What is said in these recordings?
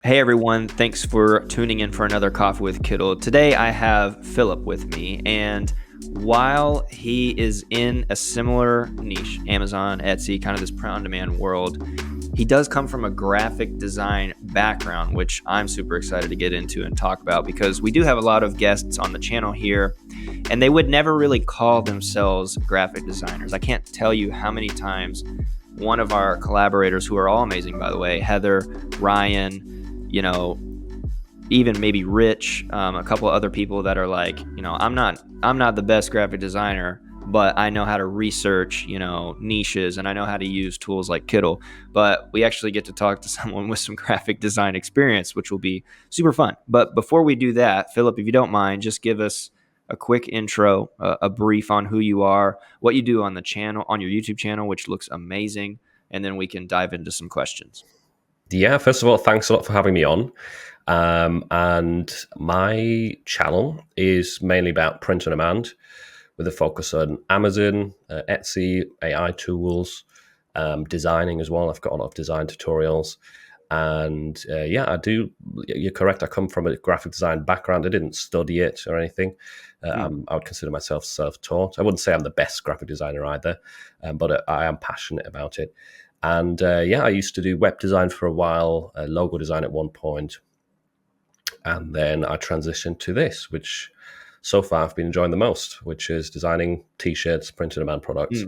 Hey everyone, thanks for tuning in for another Coffee with Kittl. Today I have Philip with me, and while he is in a similar niche, Amazon, Etsy, kind of this print-on-demand world, he does come from a graphic design background, which I'm super excited to get into and talk about because we do have a lot of guests on the channel here, and they would never really call themselves graphic designers. I can't tell you how many times one of our collaborators, who are all amazing, by the way, Heather, Ryan, even maybe Rich, a couple of other people that are like, I'm not the best graphic designer, but I know how to research, niches, and I know how to use tools like Kittl. But we actually get to talk to someone with some graphic design experience, which will be super fun. But before we do that, Philip, if you don't mind, just give us a quick intro, a brief on who you are, what you do on the channel, on your YouTube channel, which looks amazing, and then we can dive into some questions. Yeah, first of all, thanks a lot for having me on. And my channel is mainly about print on demand with a focus on Amazon, Etsy, AI tools, designing as well. I've got a lot of design tutorials. And I do. You're correct. I come from a graphic design background. I didn't study it or anything. I would consider myself self-taught. I wouldn't say I'm the best graphic designer either, but I am passionate about it. And I used to do web design for a while, logo design at one point, and then I transitioned to this, which so far I've been enjoying the most, which is designing t-shirts, print-on-demand products.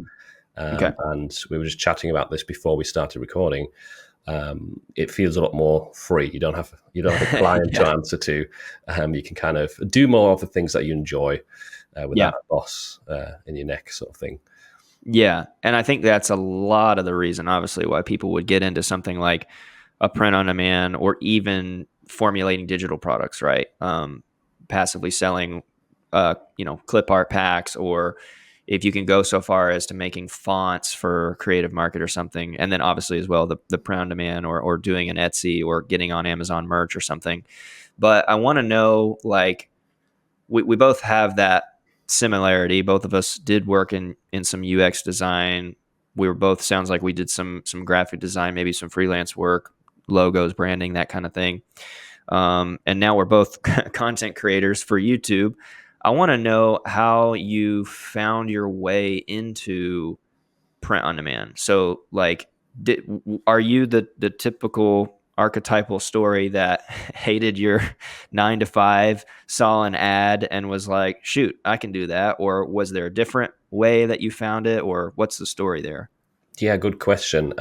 Okay. And we were just chatting about this before we started recording. It feels a lot more free. You don't have a client to Yeah. answer to. You can kind of do more of the things that you enjoy Yeah. without a boss in your neck, sort of thing. Yeah. And I think that's a lot of the reason, obviously, why people would get into something like a print on demand or even formulating digital products, right? Passively selling, clip art packs, or if you can go so far as to making fonts for Creative Market or something. And then obviously as well, the print on demand or doing an Etsy or getting on Amazon merch or something. But I want to know, like, we both have that similarity. Both of us did work in some UX design. We were both, sounds like we did some graphic design, maybe some freelance work, logos, branding, that kind of thing. And now we're both content creators for YouTube. I want to know how you found your way into print on demand. So, like, are you the typical archetypal story that hated your 9 to 5, saw an ad and was like, shoot, I can do that? Or was there a different way that you found it? Or what's the story there? Yeah, good question.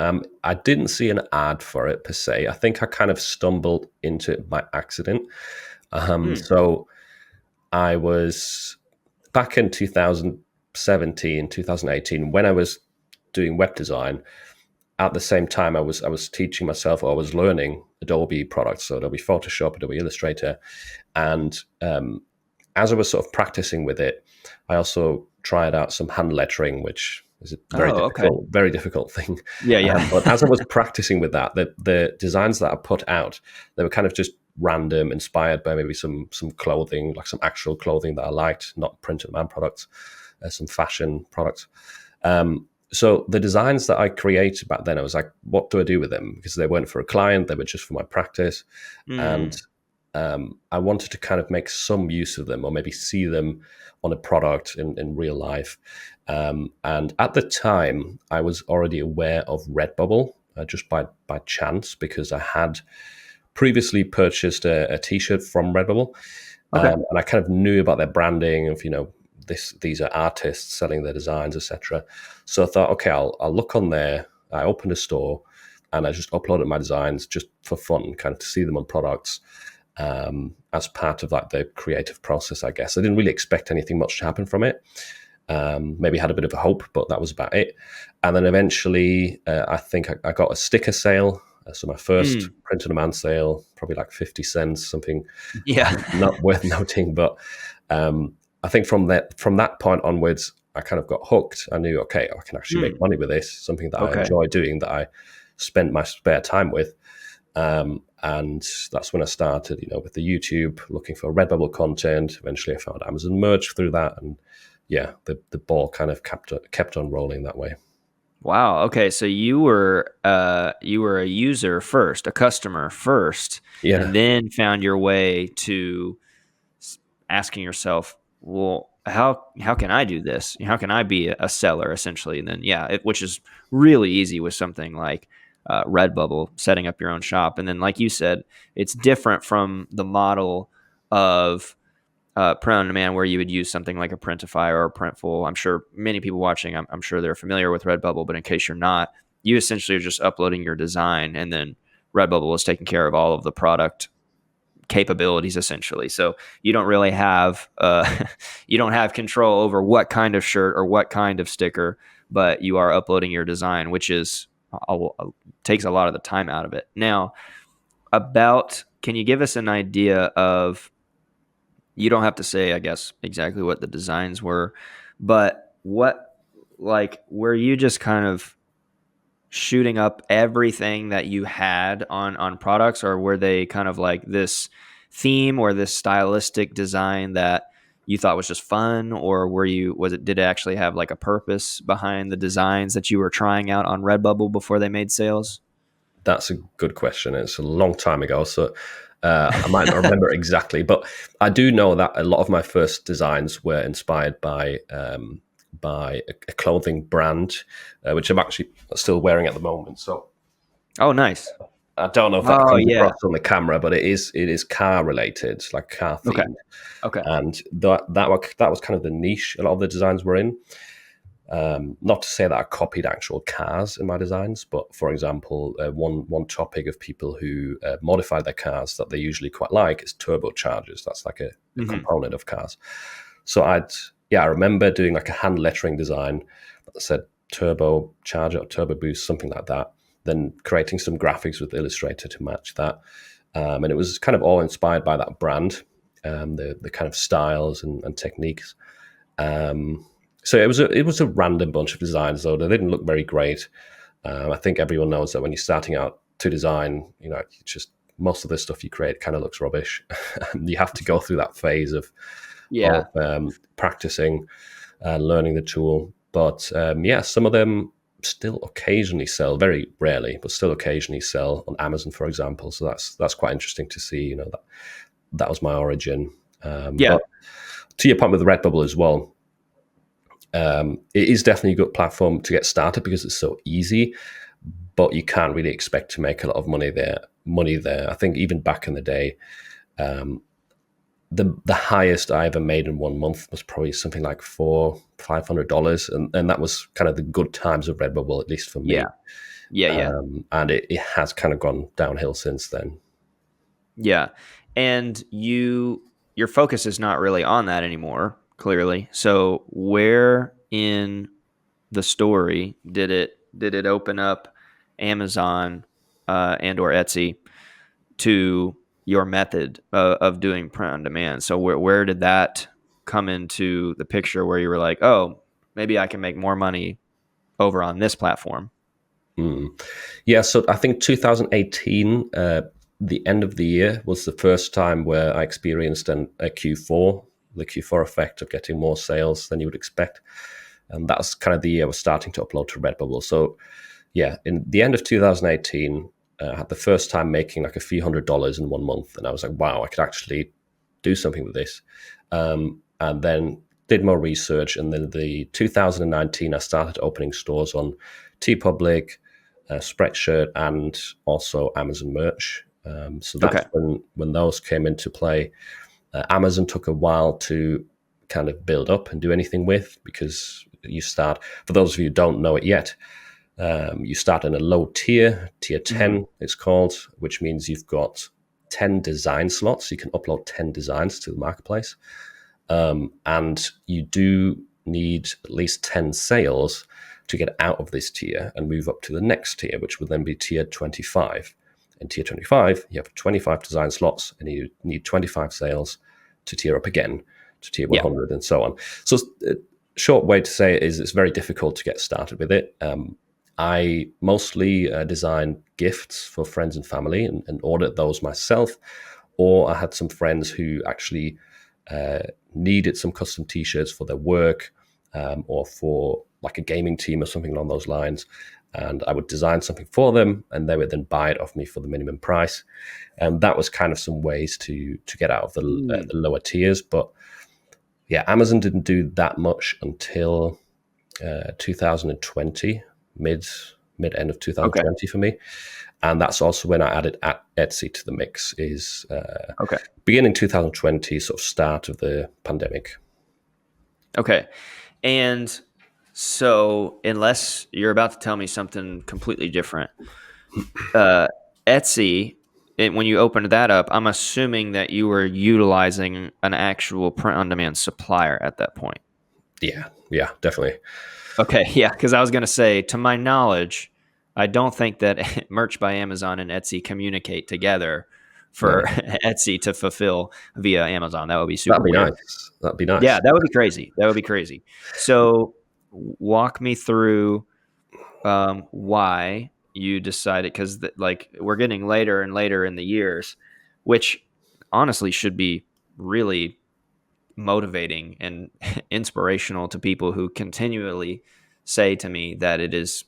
I didn't see an ad for it per se. I think I kind of stumbled into it by accident. Hmm. So I was back in 2017, 2018, when I was doing web design. At the same time, I was teaching myself, or I was learning Adobe products, so Adobe Photoshop, Adobe Illustrator, and as I was sort of practicing with it, I also tried out some hand lettering, which is a Oh, okay. very difficult thing. Yeah, yeah. But as I was practicing with that, the designs that I put out, they were kind of just random, inspired by maybe some clothing, like some actual clothing that I liked, not print on demand products, some fashion products. So the designs that I created back then, I was like, what do I do with them? Because they weren't for a client, they were just for my practice. And Hmm. I wanted to kind of make some use of them or maybe see them on a product in real life. And at the time, I was already aware of Redbubble just by chance because I had previously purchased a t-shirt from Redbubble. Okay. And I kind of knew about their branding of, these are artists selling their designs, etc. So I thought, okay, I'll look on there. I opened a store and I just uploaded my designs just for fun, kind of to see them on products as part of like the creative process, I guess. I didn't really expect anything much to happen from it. Maybe had a bit of a hope, but that was about it. And then eventually, I think I got a sticker sale. So my first Hmm. print on demand sale, probably like 50 cents, something Yeah. not worth noting. But I think from that point onwards, I kind of got hooked. I knew, okay, I can actually make Hmm. money with this, something that I Okay. enjoy doing, that I spent my spare time with. And that's when I started, with the YouTube, looking for Redbubble content. Eventually, I found Amazon merch through that, and yeah, the ball kind of kept on rolling that way. Wow. Okay. So you were a user first, a customer first, Yeah, and then found your way to asking yourself, well, how can I do this? How can I be a seller essentially? And then yeah, which is really easy with something like Redbubble, setting up your own shop, and then like you said, it's different from the model of print on demand where you would use something like a Printify or a Printful. I'm sure many people watching, I'm sure they're familiar with Redbubble, but in case you're not, you essentially are just uploading your design, and then Redbubble is taking care of all of the product capabilities essentially. So you don't really have you don't have control over what kind of shirt or what kind of sticker, but you are uploading your design, which is takes a lot of the time out of it. Now, about can you give us an idea of, you don't have to say, I guess, exactly what the designs were, but what, like, were you just kind of shooting up everything that you had on products, or were they kind of like this theme or this stylistic design that you thought was just fun, or did it actually have like a purpose behind the designs that you were trying out on Redbubble before they made sales? that's a good question. It's a long time ago, so I might not remember exactly, but I do know that a lot of my first designs were inspired by a clothing brand, which I'm actually still wearing at the moment. So Oh, nice. I don't know if that Oh comes yeah. across on the camera, but it is car related, like car Okay. themed, Okay. and that was kind of the niche a lot of the designs were in. Not to say that I copied actual cars in my designs, but for example, one topic of people who modify their cars that they usually quite like is turbochargers. That's like a Hmm. component of cars. So I remember doing like a hand lettering design that said turbo charger or turbo boost, something like that. Then creating some graphics with Illustrator to match that, and it was kind of all inspired by that brand, the kind of styles and techniques. Um, so it was a random bunch of designs, though they didn't look very great. I think everyone knows that when you're starting out to design, it's just most of the stuff you create kind of looks rubbish, and you have to go through that phase of Yeah. practicing and learning the tool. But yeah, some of them still occasionally sell, very rarely, but still occasionally sell on Amazon, for example. So that's quite interesting to see. That was my origin. Yeah. But to your point with Redbubble as well, it is definitely a good platform to get started because it's so easy, but you can't really expect to make a lot of money there. I think even back in the day, um, the highest I ever made in 1 month was probably something like $400-500, and that was kind of the good times of Redbubble, at least for Yeah. me. Yeah. Yeah. And it has kind of gone downhill since then. Yeah. And your focus is not really on that anymore, clearly. So where in the story did it open up Amazon and or Etsy to your method of doing print on demand? So where did that come into the picture where you were like, "Oh, maybe I can make more money over on this platform?" Mm. Yeah, so I think 2018, the end of the year, was the first time where I experienced a Q4, the Q4 effect of getting more sales than you would expect. And that's kind of the year I was starting to upload to Redbubble. So, yeah, in the end of 2018, I had the first time making like a few $100s in 1 month. And I was like, wow, I could actually do something with this. And then did more research. And then the 2019, I started opening stores on TeePublic, Spreadshirt, and also Amazon Merch. So Okay. that's when those came into play. Amazon took a while to kind of build up and do anything with, because you start, for those of you who don't know it yet, you start in a low tier Hmm. 10 it's called, which means you've got 10 design slots. You can upload 10 designs to the marketplace. And you do need at least 10 sales to get out of this tier and move up to the next tier, which would then be tier 25. In tier 25, you have 25 design slots and you need 25 sales to tier up again to tier Yeah. 100 and so on. So, a short way to say it is it's very difficult to get started with it. I mostly design gifts for friends and family and ordered those myself, or I had some friends who actually needed some custom t-shirts for their work, or for like a gaming team or something along those lines. And I would design something for them, and they would then buy it off me for the minimum price. And that was kind of some ways to get out of Mm. the lower tiers. But yeah, Amazon didn't do that much until 2020, mid end of Okay. 2020 for me, and that's also when I added Etsy to the mix. Is Okay. beginning 2020, sort of start of the pandemic. Okay. And so, unless you're about to tell me something completely different, uh, Etsy, when you opened that up, I'm assuming that you were utilizing an actual print on demand supplier at that point. Yeah, yeah, definitely. Okay. Yeah. Because I was going to say, to my knowledge, I don't think that Merch by Amazon and Etsy communicate together for No, Etsy to fulfill via Amazon. That would be that'd super be weird. nice. That'd be Yeah, nice. that would be crazy. That would be crazy. So, walk me through why you decided, because like we're getting later and later in the years, which honestly should be really motivating and inspirational to people who continually say to me that it is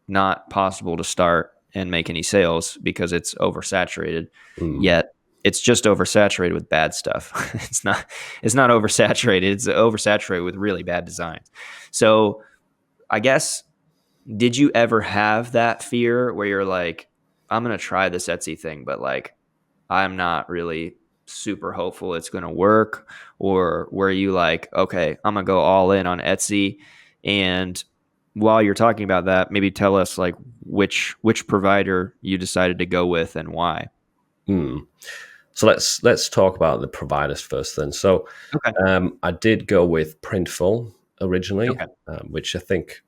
not possible to start and make any sales because it's oversaturated. Mm, Yet it's just oversaturated with bad stuff. It's not oversaturated. It's oversaturated with really bad designs. So I guess, did you ever have that fear where you're like, I'm gonna try this Etsy thing, but like I'm not really super hopeful it's going to work? Or were you like, okay, I'm going to go all in on Etsy? And while you're talking about that, maybe tell us like which provider you decided to go with and why. mm. So let's talk about the providers first. Then, so Okay. I did go with Printful originally, Okay. which I think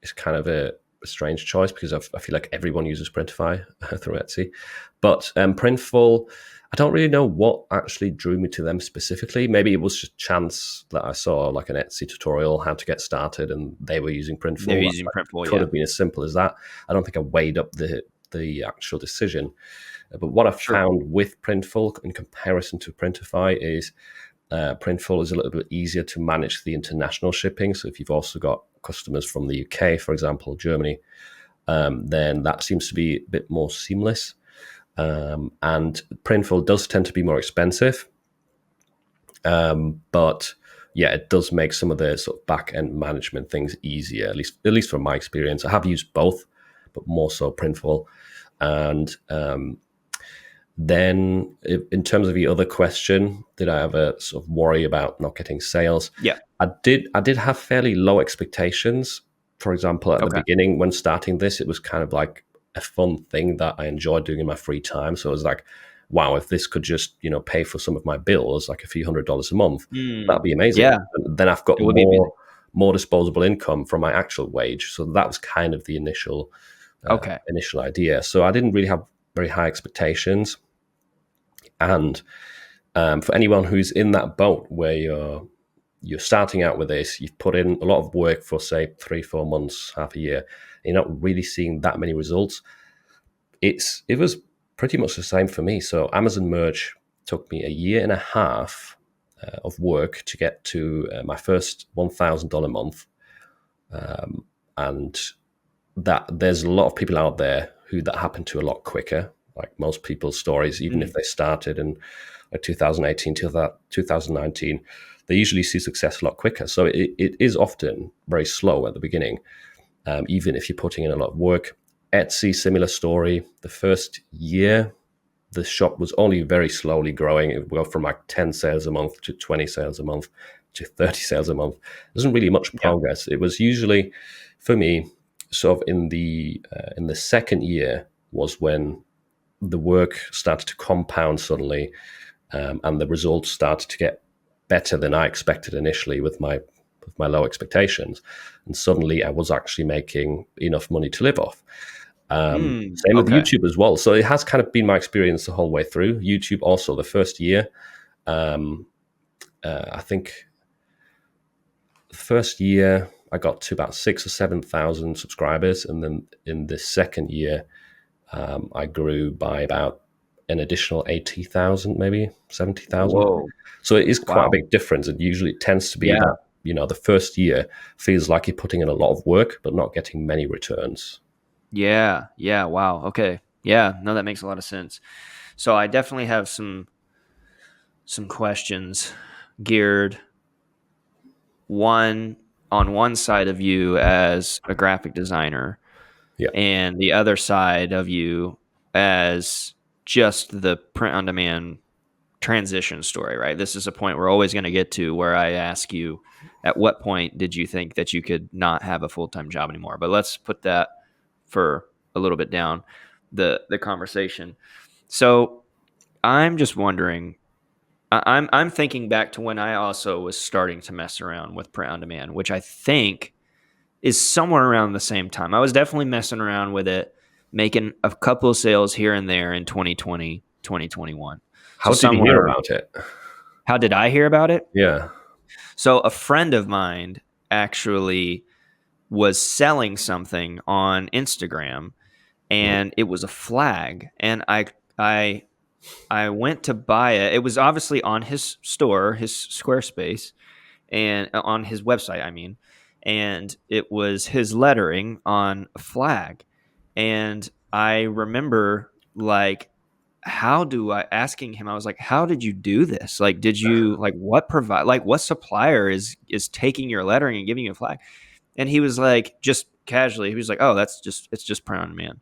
is kind of a strange choice because I feel like everyone uses Printify through Etsy. But Printful, I don't really know what actually drew me to them specifically. Maybe it was just chance that I saw like an Etsy tutorial how to get started, and they were using They're Printful. using That Printful, could yeah. have been as simple as that. I don't think I weighed up the actual decision. But what I Sure. found with Printful in comparison to Printify is Printful is a little bit easier to manage the international shipping. So if you've also got customers from the UK, for example, Germany, then that seems to be a bit more seamless. And Printful does tend to be more expensive, but yeah, it does make some of the sort of back end management things easier. At least from my experience, I have used both, but more so Printful. And then, in terms of the other question, did I ever sort of worry about not getting sales? Yeah. I did have fairly low expectations. For example, at the Okay. beginning, when starting this, it was kind of like a fun thing that I enjoyed doing in my free time. So it was like, wow, if this could just pay for some of my bills, like a few $100s a month, that'd Mm, be amazing. yeah, And then I've got it would be amazing. more disposable income from my actual wage. So that was kind of the Okay. initial idea. So I didn't really have very high expectations. And for anyone who's in that boat where you're starting out with this, you've put in a lot of work for say 3-4 months, half a year, and you're not really seeing that many results. It was pretty much the same for me. So Amazon Merch took me a year and a half of work to get to my first $1,000 month, and that there's a lot of people out there who that happened to a lot quicker. Like most people's stories, even if Mm, they started in like 2018 to 2019, they usually see success a lot quicker. So it is often very slow at the beginning, even if you're putting in a lot of work. Etsy, similar story. The first year, the shop was only very slowly growing. It would go from like 10 sales a month to 20 sales a month to 30 sales a month. There wasn't really much yeah. progress. It was usually, for me, sort of in the second year was when the work started to compound suddenly, and the results started to get better than I expected initially with my low expectations, and suddenly I was actually making enough money to live off. Same with Okay. YouTube as well. So it has kind of been my experience the whole way through. YouTube also the first year, um, I think the first year I got to about 6 or 7 thousand subscribers, and then in the second year I grew by about an additional 80,000, maybe 70,000. Whoa. So it is quite a Wow. big difference. And usually it tends to be Yeah. that the first year feels like you're putting in a lot of work but not getting many returns. Yeah. Yeah. Wow. Okay. Yeah. No, that makes a lot of sense. So I definitely have some questions geared one on one side of you as a graphic designer Yeah. and the other side of you as just the print on demand transition story, right? This is a point we're always going to get to where I ask you, at what point did you think that you could not have a full-time job anymore? But let's put that for a little bit down the conversation. So I'm just wondering, I'm thinking back to when I also was starting to mess around with print on demand, which I think is somewhere around the same time. I was definitely messing around with it, making a couple of sales here and there in 2020, 2021. So How did you hear somewhere, about it? how did I hear about it? Yeah. So a friend of mine actually was selling something on Instagram, Mm. and it was a flag, and I I went to buy it. It was obviously on his store, his Squarespace, and on his website, I mean, and it was his lettering on a flag. And I remember like, how do I asking him, I was like, how did you do this? Like, did you like what provide like what supplier is taking your lettering and giving you a flag? And he was like, just casually, he was like, oh, it's just print on demand.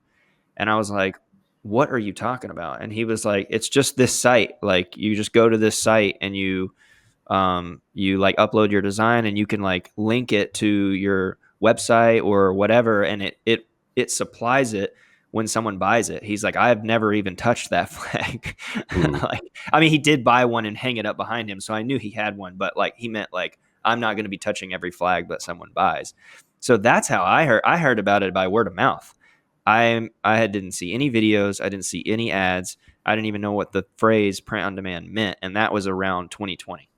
And I was like, what are you talking about? And he was like, it's just this site. Like you just go to this site and you like upload your design and you can like link it to your website or whatever, and it supplies it when someone buys it. He's like, I've never even touched that flag. Mm. Like, I mean, he did buy one and hang it up behind him, so I knew he had one, but like he meant like I'm not going to be touching every flag that someone buys. So that's how I heard about it by word of mouth. Didn't see any videos, I didn't see any ads, I didn't even know what the phrase print on demand meant, and that was around 2020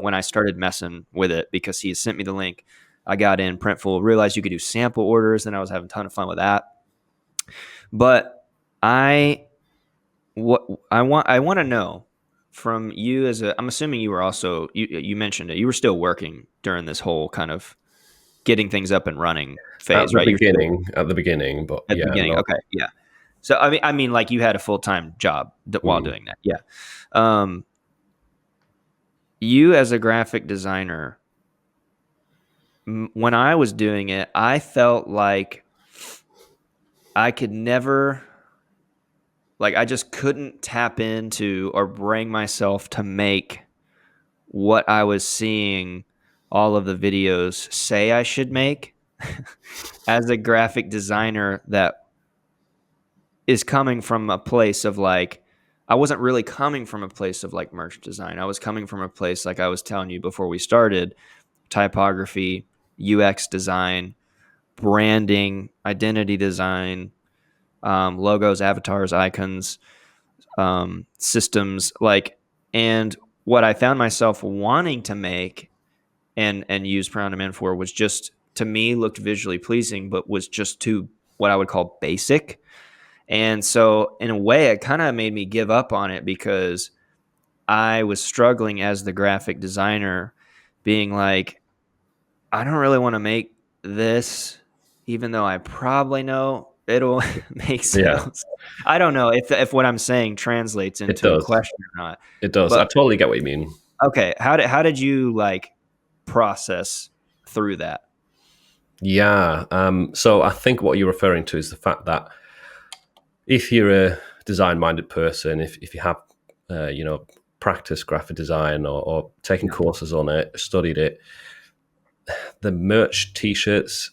when I started messing with it because he had sent me the link. I got in Printful, realized you could do sample orders, and I was having a ton of fun with that. But I what I want to know from you as a, I'm assuming you were also, you mentioned it, you were still working during this whole kind of getting things up and running phase, right? You're still At the beginning, but at the yeah, beginning. not. Okay, yeah. So I mean, like you had a full time job while Mm. doing that. Yeah. Um, you as a graphic designer, when I was doing it, I felt like I could never, like, I just couldn't tap into or bring myself to make what I was seeing all of the videos say I should make as a graphic designer that is coming from a place of like, I wasn't really coming from a place of like merch design. I was coming from a place, like I was telling you before we started, typography, UX design, branding, identity design, logos, avatars, icons, systems, like, and what I found myself wanting to make and use print on demand for was just, to me, looked visually pleasing, but was just too, what I would call, basic. And so in a way it kind of made me give up on it because I was struggling as the graphic designer, being like, I don't really want to make this, even though I probably know it'll make Yeah, sales. I don't know if what I'm saying translates it into a does. question or not. It does. I But totally get what you mean. okay, how did you like process through that? Yeah. So I think what you're referring to is the fact that if you're a design-minded person, if you have, practiced graphic design or taken Yeah. courses on it, studied it, the merch T-shirts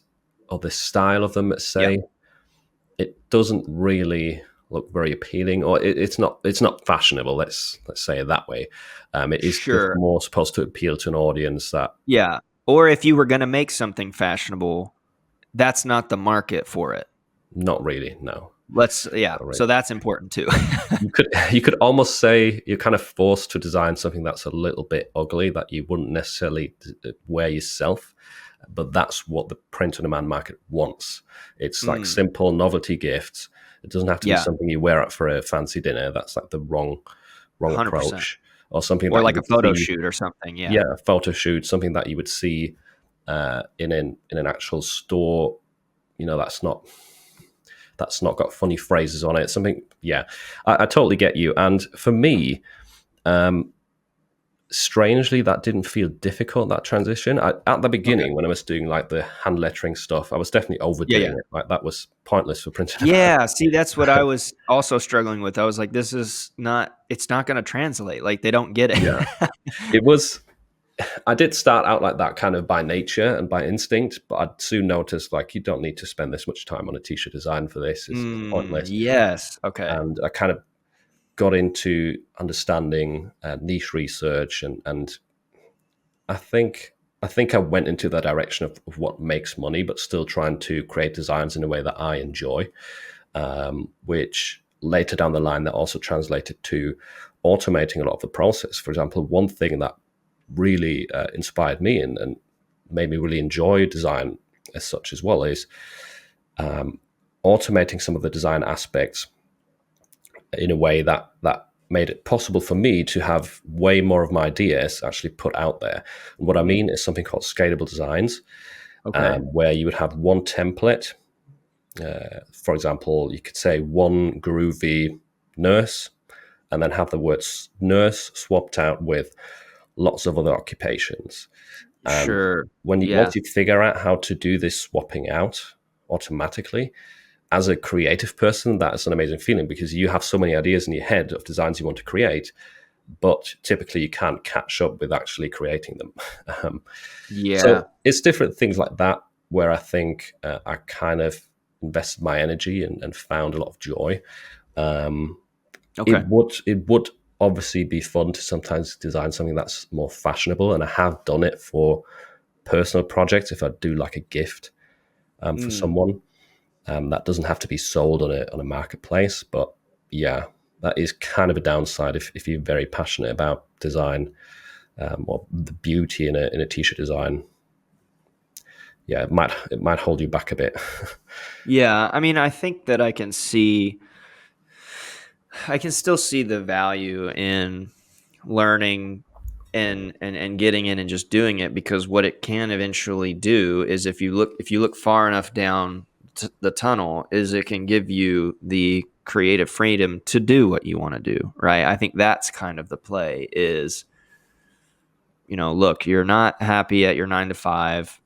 or the style of them, let's Yeah. say, it doesn't really look very appealing, or it's not fashionable. Let's say it that way. It is just Sure. more supposed to appeal to an audience that Yeah. Or if you were going to make something fashionable, that's not the market for it. not really. No, Yeah. not really. So that's important too. You could almost say you're kind of forced to design something that's a little bit ugly that you wouldn't necessarily wear yourself, but that's what the print on demand market wants. It's like Mm, simple novelty gifts. It doesn't have to be yeah. something you wear out for a fancy dinner. That's like the wrong 100%. approach. or something Or that you like a would photo see. shoot or something. Yeah. Yeah, a photo shoot, something that you would see in an actual store. That's not got funny phrases on it. Something, yeah, I totally get you. And for me, um, strangely, that didn't feel difficult, that transition. At the Okay. beginning, when I was doing like the hand lettering stuff, I was definitely Yeah. overdoing Yeah. it. Like that was pointless for printing about. Yeah. See, that's what I was also struggling with. I was like, this is not, it's not going to translate. Like they don't get Yeah, it. it was. I did start out like that kind of by nature and by instinct, but I soon noticed like you don't need to spend this much time on a t-shirt design for this. It's pointless. Yes. Okay. And I kind of got into understanding niche research, and I think I think I went into the direction of what makes money, but still trying to create designs in a way that I enjoy, which later down the line that also translated to automating a lot of the process. For example, one thing that really inspired me and made me really enjoy design as such as well is automating some of the design aspects in a way that made it possible for me to have way more of my ideas actually put out there. And what I Mm, mean is something called scalable designs, okay. where you would have one template. For example, you could say one groovy nurse, and then have the words nurse swapped out with lots of other occupations. And Sure. when you Yeah. once you figure out how to do this swapping out automatically, as a creative person, that's an amazing feeling because you have so many ideas in your head of designs you want to create, but typically you can't catch up with actually creating them. Um, Yeah. so it's different things like that where I think I kind of invested my energy and found a lot of joy. Um, Okay. it would obviously be fun to sometimes design something that's more fashionable, and I have done it for personal projects. If I do like a gift for Mm, someone, that doesn't have to be sold on a marketplace, but yeah, that is kind of a downside if you're very passionate about design, or the beauty in a t-shirt design. Yeah, it might hold you back a bit. yeah. I mean, I think that I can still see the value in learning and getting in and just doing it, because what it can eventually do is if you look far enough down the tunnel, is it can give you the creative freedom to do what you want to do, right? I think that's kind of the play is, look, you're not happy at your 9 to 5,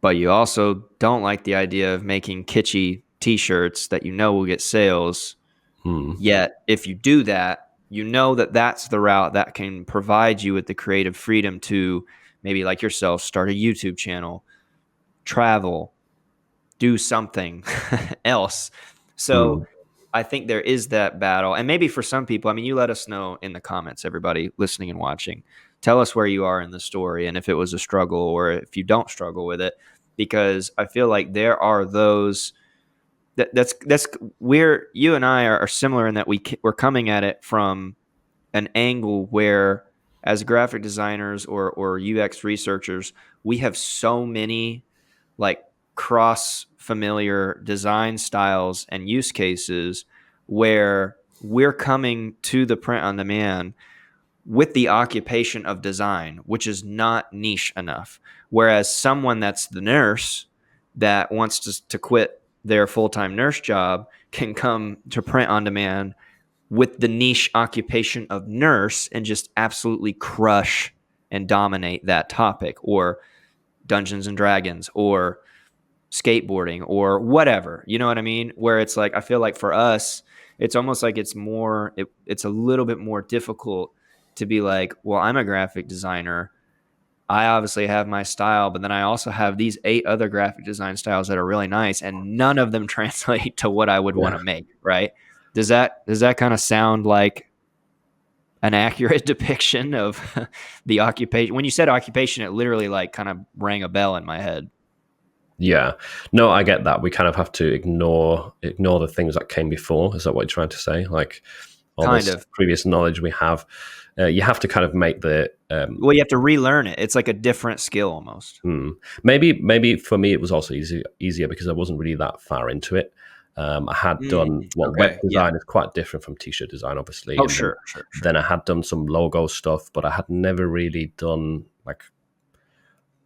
but you also don't like the idea of making kitschy t-shirts that will get sales. Hmm. Yet, if you do that, that that's the route that can provide you with the creative freedom to maybe, like yourself, start a YouTube channel, travel, do something else. So Hmm. I think there is that battle. And maybe for some people, I mean, you let us know in the comments, everybody listening and watching. Tell us where you are in the story and if it was a struggle or if you don't struggle with it. Because I feel like there are those that's where you and I are similar in that we're coming at it from an angle where, as graphic designers or UX researchers, we have so many like cross familiar design styles and use cases where we're coming to the print on demand with the occupation of design, which is not niche enough. Whereas someone that's the nurse that wants to quit their full time nurse job can come to print on demand with the niche occupation of nurse and just absolutely crush and dominate that topic, or Dungeons and Dragons, or skateboarding, or whatever. You know what I mean? Where it's like, I feel like for us, it's almost like it's a little bit more difficult to be like, well, I'm a graphic designer. I obviously have my style, but then I also have these 8 other graphic design styles that are really nice, and none of them translate to what I would want Yeah. to make, right? Does that kind of sound like an accurate depiction of the occupation? When you said occupation, it literally like kind of rang a bell in my head. Yeah. No, I get that. We kind of have to ignore the things that came before. Is that what you're trying to say? Like all Kind this of. previous knowledge we have, you have to kind of make the Well, you have to relearn it. It's like a different skill almost. maybe for me it was also easier because I wasn't really that far into it. I had done web Okay. Yeah. design is quite different from t-shirt design, obviously, Oh, and then sure, sure, then sure. I had done some logo stuff, but I had never really done like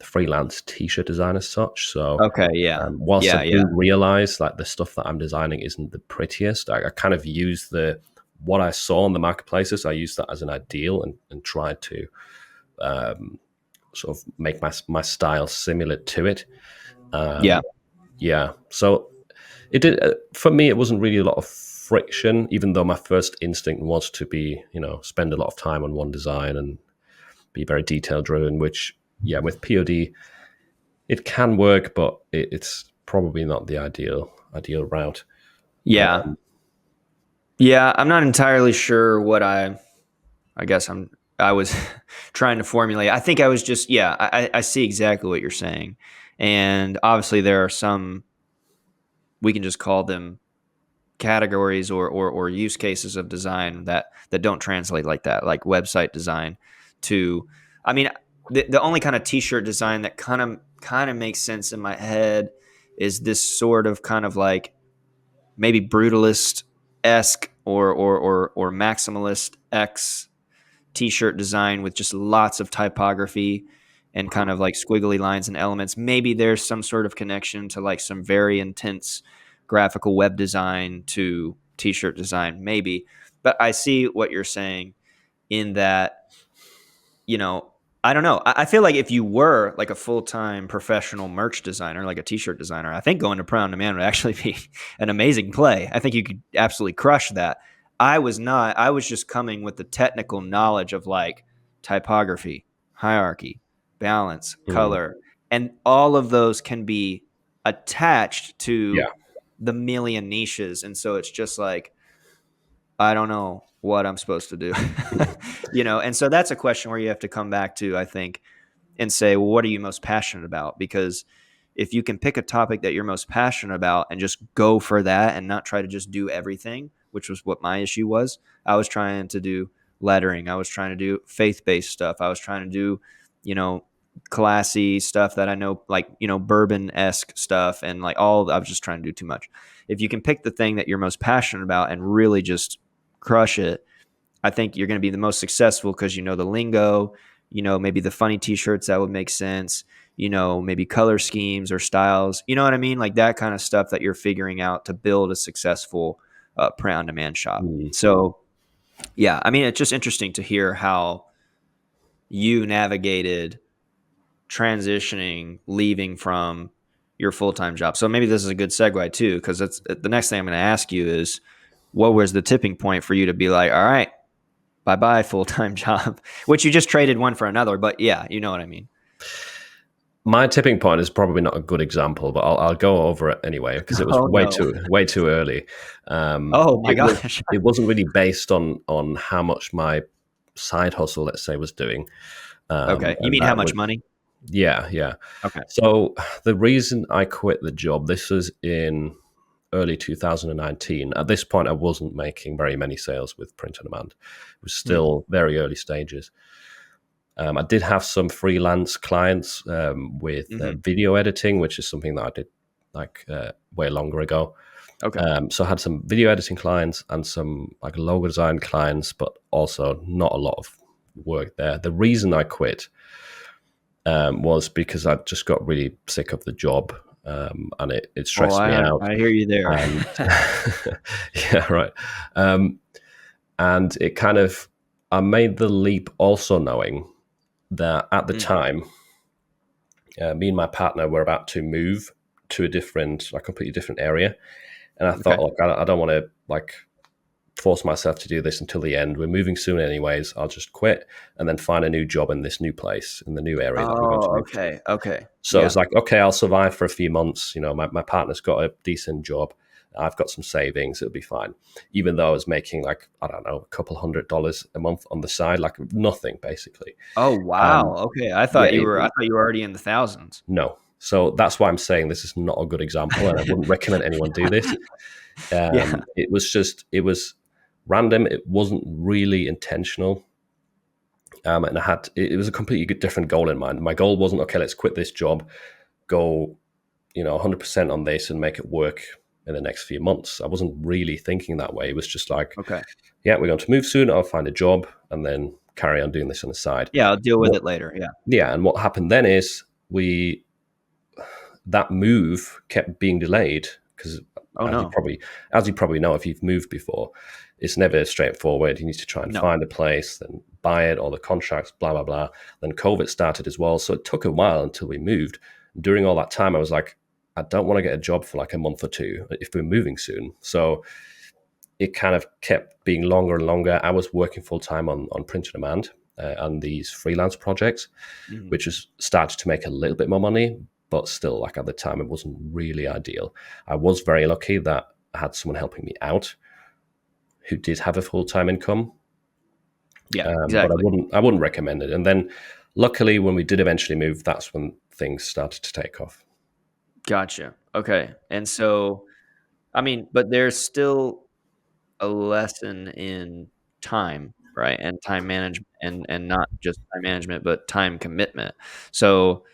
freelance t-shirt design as such. So Okay. Yeah. whilst I Yeah. Yeah. do realize like the stuff that I'm designing isn't the prettiest, I kind of use the what I saw on the marketplaces. I use that as an ideal and try to sort of make my style similar to it. Yeah. Yeah, so it did for me. It wasn't really a lot of friction, even though my first instinct was to be, spend a lot of time on one design and be very detail driven. Which, yeah, with POD it can work, but it's probably not the ideal route. Yeah. Yeah. I'm not entirely sure what I guess I was trying to formulate. I think I was just, yeah, I see exactly what you're saying. And obviously there are some, we can just call them categories or use cases of design that don't translate like that, like website design to, I mean, the only kind of t-shirt design that kind of makes sense in my head is this sort of kind of like maybe brutalist esque or maximalist X t-shirt design with just lots of typography and kind of like squiggly lines and elements. Maybe there's some sort of connection to like some very intense graphical web design to t-shirt design, maybe. But I see what you're saying in that, you know, I don't know. I feel like if you were like a full-time professional merch designer, like a t-shirt designer, I think going to print on demand would actually be an amazing play. I think you could absolutely crush that. I was not. I was just coming with the technical knowledge of like typography, hierarchy, balance, Mm, color, and all of those can be attached to yeah. the million niches. And so it's just like, I don't know what I'm supposed to do. And so that's a question where you have to come back to, I think, and say, well, what are you most passionate about? Because if you can pick a topic that you're most passionate about and just go for that and not try to just do everything, which was what my issue was. I was trying to do lettering. I was trying to do faith-based stuff. I was trying to do, you know, classy stuff that I know, like, bourbon-esque stuff. And like I was just trying to do too much. If you can pick the thing that you're most passionate about and really just crush it, I think you're going to be the most successful because you know the lingo, maybe the funny t-shirts that would make sense, maybe color schemes or styles, you know what I mean? Like that kind of stuff that you're figuring out to build a successful print on demand shop. Mm. So, yeah, I mean, it's just interesting to hear how you navigated transitioning, leaving from your full-time job. So maybe this is a good segue too, because that's the next thing I'm going to ask you is what was the tipping point for you to be like, all right, bye bye full time job, which you just traded one for another. But yeah, you know what I mean. My tipping point is probably not a good example, but I'll go over it anyway because it was Oh no. way too early. Oh my It was gosh. it wasn't really based on how much my side hustle, let's say, was doing, Okay. You and mean how that much was money? yeah. Okay. So the reason I quit the job, this was in early 2019. At this point, I wasn't making very many sales with print on demand. It was Hmm. still very early stages. I did have some freelance clients with Hmm. video editing, which is something that I did like way longer ago. Okay. So I had some video editing clients and some like logo design clients, but also not a lot of work there. The reason I quit was because I just got really sick of the job, and it Oh, stressed me out. I hear you there. And yeah, right. Um, and it kind of, I made the leap also knowing that at the Mm, time, me and my partner were about to move to a completely different area. And I thought, okay. look, I don't want to like force myself to do this until the end. We're moving soon anyways. I'll just quit and then find a new job in this new place, in the new area that we're going to Oh, move to. okay. Okay. So I Yeah. was like, okay, I'll survive for a few months. My partner's got a decent job. I've got some savings. It'll be fine. Even though I was making like, I don't know, a couple $100 a month on the side, like nothing basically. Oh, wow. And Okay. yeah, I thought you were already in the thousands. no. So that's why I'm saying this is not a good example, and I wouldn't recommend anyone do this. Yeah. It was random. It wasn't really intentional. And it was a completely different goal in mind. My goal wasn't, okay, let's quit this job, go, 100% on this and make it work in the next few months. I wasn't really thinking that way. It was just like, Okay. yeah, we're going to move soon. I'll find a job and then carry on doing this on the side. Yeah, I'll deal with What, it later. Yeah. yeah, and what happened then is we that move kept being delayed because Oh as you no. probably as you probably know, if you've moved before, it's never straightforward. You need to try and No. find a place, then buy it, all the contracts, blah blah blah. Then COVID started as well, so it took a while until we moved. During all that time, I was like, I don't want to get a job for like a month or two if we're moving soon. So it kind of kept being longer and longer. I was working full time on print on demand and these freelance projects, Mhm. which has started to make a little bit more money, but still, like at the time, it wasn't really ideal. I was very lucky that I had someone helping me out who did have a full time income, Yeah, but exactly. I wouldn't recommend it. And then, luckily, when we did eventually move, that's when things started to take off. Gotcha. Okay. And so, I mean, but there's still a lesson in time, right? And time management, and not just time management, but time commitment. So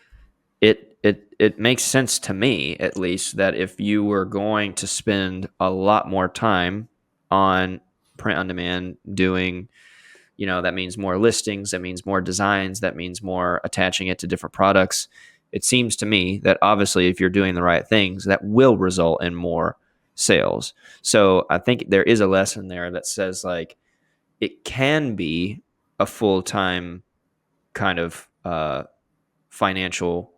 it makes sense to me, at least, that if you were going to spend a lot more time on print on demand doing, that means more listings, that means more designs, that means more attaching it to different products. It seems to me that obviously if you're doing the right things, that will result in more sales. So I think there is a lesson there that says, like, it can be a full-time kind of financial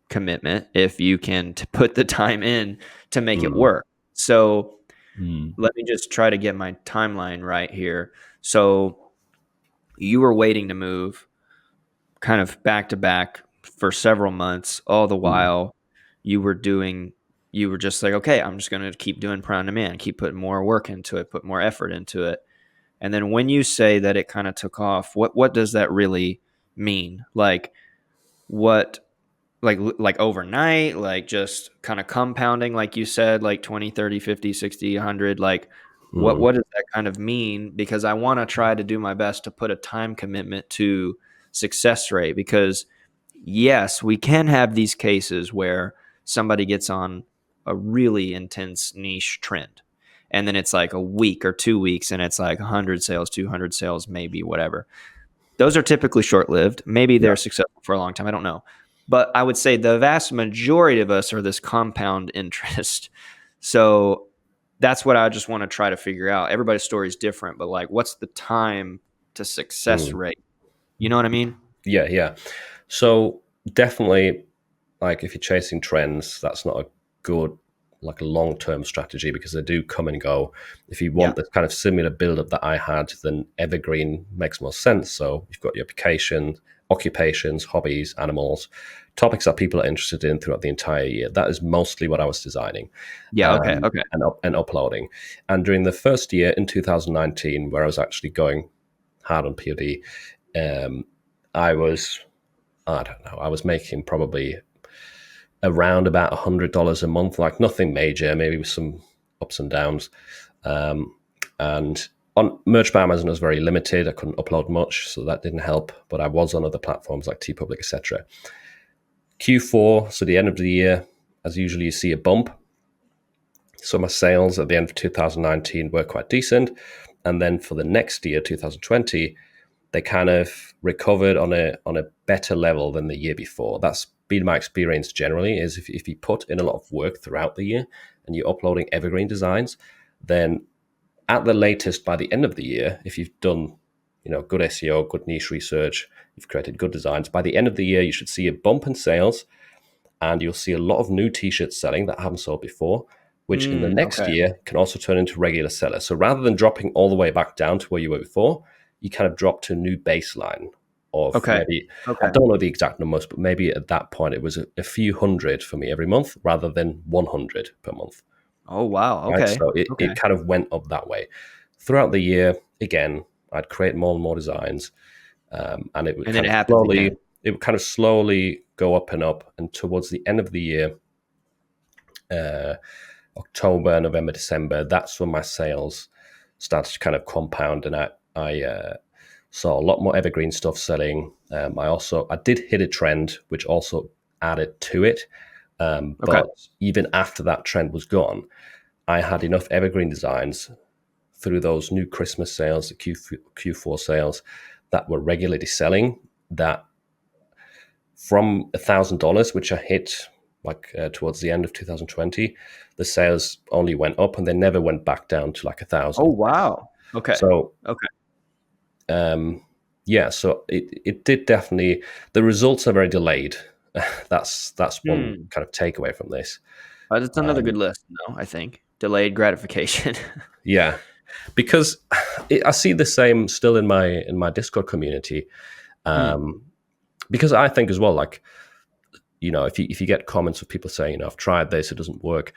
commitment if you can put the time in to make it Mm, work. So mm, let me just try to get my timeline right here. So you were waiting to move kind of back to back for several months. All the mm, while you were just like, okay, I'm just going to keep doing print on demand, keep putting more work into it, put more effort into it. And then when you say that it kind of took off, what does that really mean? Like, what, like overnight, like just kind of compounding, like you said, like 20, 30, 50, 60, 100, like mm, what does that kind of mean? Because I want to try to do my best to put a time commitment to success rate, because yes, we can have these cases where somebody gets on a really intense niche trend, and then it's like a week or 2 weeks and it's like 100 sales, 200 sales, maybe, whatever. Those are typically short lived. Maybe yeah. they're successful for a long time. I don't know. But I would say the vast majority of us are this compound interest. So that's what I just want to try to figure out. Everybody's story is different, but like, what's the time to success Mm. rate? You know what I mean? Yeah, yeah. So definitely, like if you're chasing trends, that's not a good like a long term strategy because they do come and go. If you Yeah. want the kind of similar build up that I had, then evergreen makes more sense. So you've got your application, occupations, hobbies, animals, topics that people are interested in throughout the entire year. That is mostly what I was designing Yeah. Okay. Okay. and uploading. And during the first year in 2019, where I was actually going hard on POD, um, I was I don't know. I was making probably around about $100 a month, like nothing major, maybe with some ups and downs. Um, and on Merch by Amazon was very limited. I couldn't upload much, so that didn't help. But I was on other platforms like TeePublic, etc. Q4, so the end of the year, as usually you see a bump. So my sales at the end of 2019 were quite decent. And then for the next year, 2020, they kind of recovered on a better level than the year before. That's been my experience generally. Is if you put in a lot of work throughout the year and you're uploading evergreen designs, then at the latest by the end of the year, if you've done good SEO, good niche research, you've created good designs, by the end of the year you should see a bump in sales and you'll see a lot of new t-shirts selling that haven't sold before, which in the next Okay. year can also turn into regular sellers. So rather than dropping all the way back down to where you were before, you kind of drop to a new baseline of Okay. maybe, I Okay. don't know the exact numbers, but maybe at that point it was a few hundred for me every month rather than 100 per month. Oh, wow. Right. Okay. So Okay. it kind of went up that way. Throughout the year, again, I'd create more and more designs, and And then it happens again. it would kind of slowly go up and up. And towards the end of the year, uh, October, November, December, that's when my sales started to kind of compound, and I saw a lot more evergreen stuff selling. I did hit a trend, which also added to it. Okay. But even after that trend was gone, I had enough evergreen designs through those new Christmas sales, the Q4 sales that were regularly selling, that from $1,000, which I hit like towards the end of 2020, the sales only went up and they never went back down to like a Oh, thousand. wow. Okay. So Okay. yeah, so it did definitely. The results are very delayed. That's one Hmm. kind of takeaway from this. That's another good lesson, though, I think. Delayed gratification. Yeah, because I see the same still in my Discord community. Hmm. Um, because I think as well, like, if you get comments of people saying, I've tried this, it doesn't work.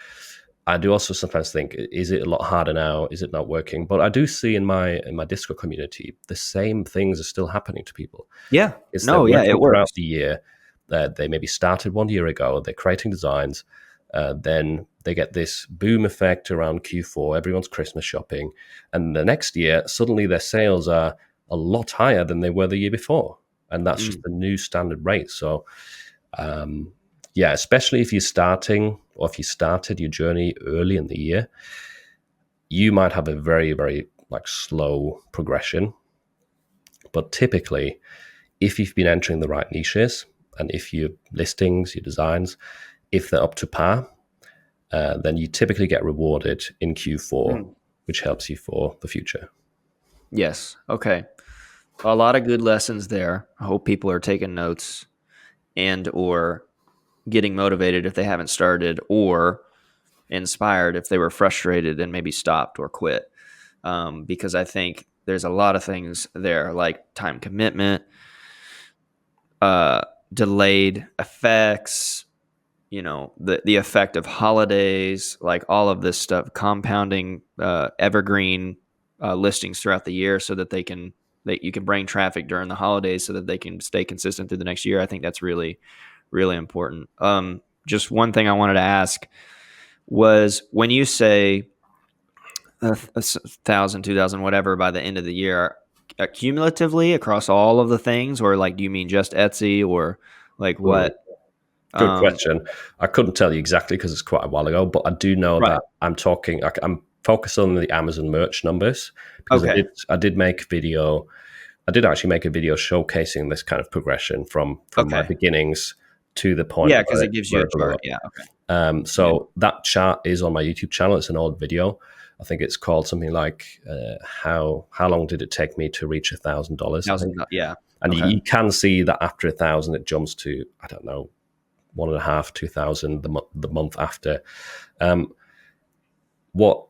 I do also sometimes think, is it a lot harder now? Is it not working? But I do see in my Discord community, the same things are still happening to people. Yeah. Is they're No, yeah, it working throughout works. the year. They maybe started 1 year ago. They're creating designs. Then they get this boom effect around Q4. Everyone's Christmas shopping, and the next year suddenly their sales are a lot higher than they were the year before, and that's just Mm. the new standard rate. So yeah, especially if you're starting or if you started your journey early in the year, you might have a very, very like slow progression. But typically, if you've been entering the right niches and if your listings, your designs, if they're up to par, then you typically get rewarded in Q4, Mm. which helps you for the future. Yes. Okay. A lot of good lessons there. I hope people are taking notes and or getting motivated if they haven't started, or inspired if they were frustrated and maybe stopped or quit. Because I think there's a lot of things there, like time commitment, uh, delayed effects, the effect of holidays, like all of this stuff, compounding evergreen listings throughout the year so that you can bring traffic during the holidays so that they can stay consistent through the next year. I think that's really, really important. Just one thing I wanted to ask was, when you say thousand, 2,000, whatever by the end of the year, cumulatively across all of the things, or like, do you mean just Etsy, or like Hmm. what? Good Um, question. I couldn't tell you exactly because it's quite a while ago, but I do know right. that I'm focused on the Amazon merch numbers because Okay. I did make a video. I did actually make a video showcasing this kind of progression from my Okay. beginnings to the point Yeah, because it gives you where a it blew chart. up. Yeah. Okay. Yeah. So that chart is on my YouTube channel. It's an old video. I think it's called something like how long did it take me to reach $1,000? I think, Thousand. Yeah. and Okay. you can see that after 1,000, it jumps to, I don't know, 1.5, 2,000 the month after. Um, what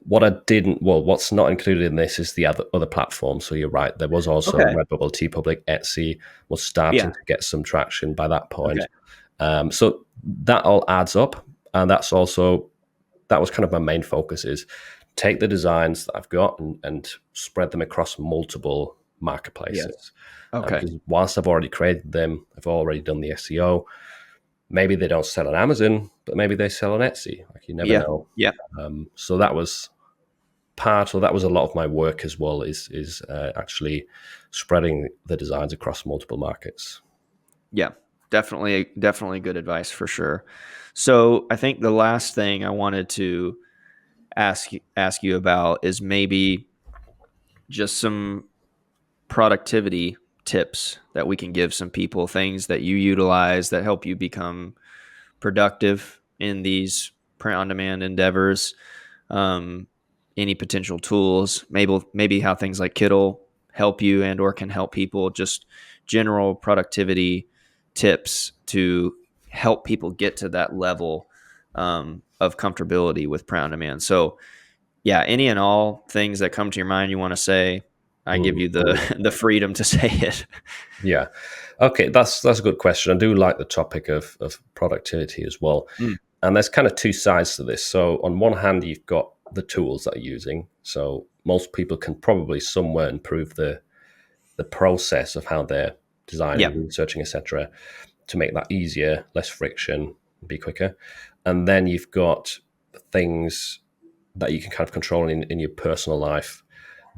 what I didn't well, what's not included in this is the other platforms. So you're right. There was also Okay. Redbubble, TeePublic, Etsy was starting Yeah. to get some traction by that Okay. point. So that all adds up, and that was kind of my main focus is take the designs that I've got and spread them across multiple Yes. marketplaces. Okay. Because whilst I've already created them, I've already done the SEO. Maybe they don't sell on Amazon, but maybe they sell on Etsy. Like you never Yeah. know. Yeah. So that was a lot of my work as well. Is actually spreading the designs across multiple markets. Yeah. Definitely good advice for sure. So I think the last thing I wanted to ask you about is maybe just some productivity tips that we can give some people, things that you utilize that help you become productive in these print on demand endeavors. um, any potential tools, maybe how things like Kittl help you and or can help people, just general productivity tips to help people get to that level of comfortability with print on demand. So yeah, any and all things that come to your mind you want to say, I give you Mm. the freedom to say it. Yeah. Okay, that's a good question. I do like the topic of productivity as well. Mm, And there's kind of two sides to this. So on one hand, you've got the tools that you're using. So most people can probably somewhere improve the process of how they're yeah. designing, researching, etc., to make that easier, less friction, be quicker. And then you've got things that you can kind of control in your personal life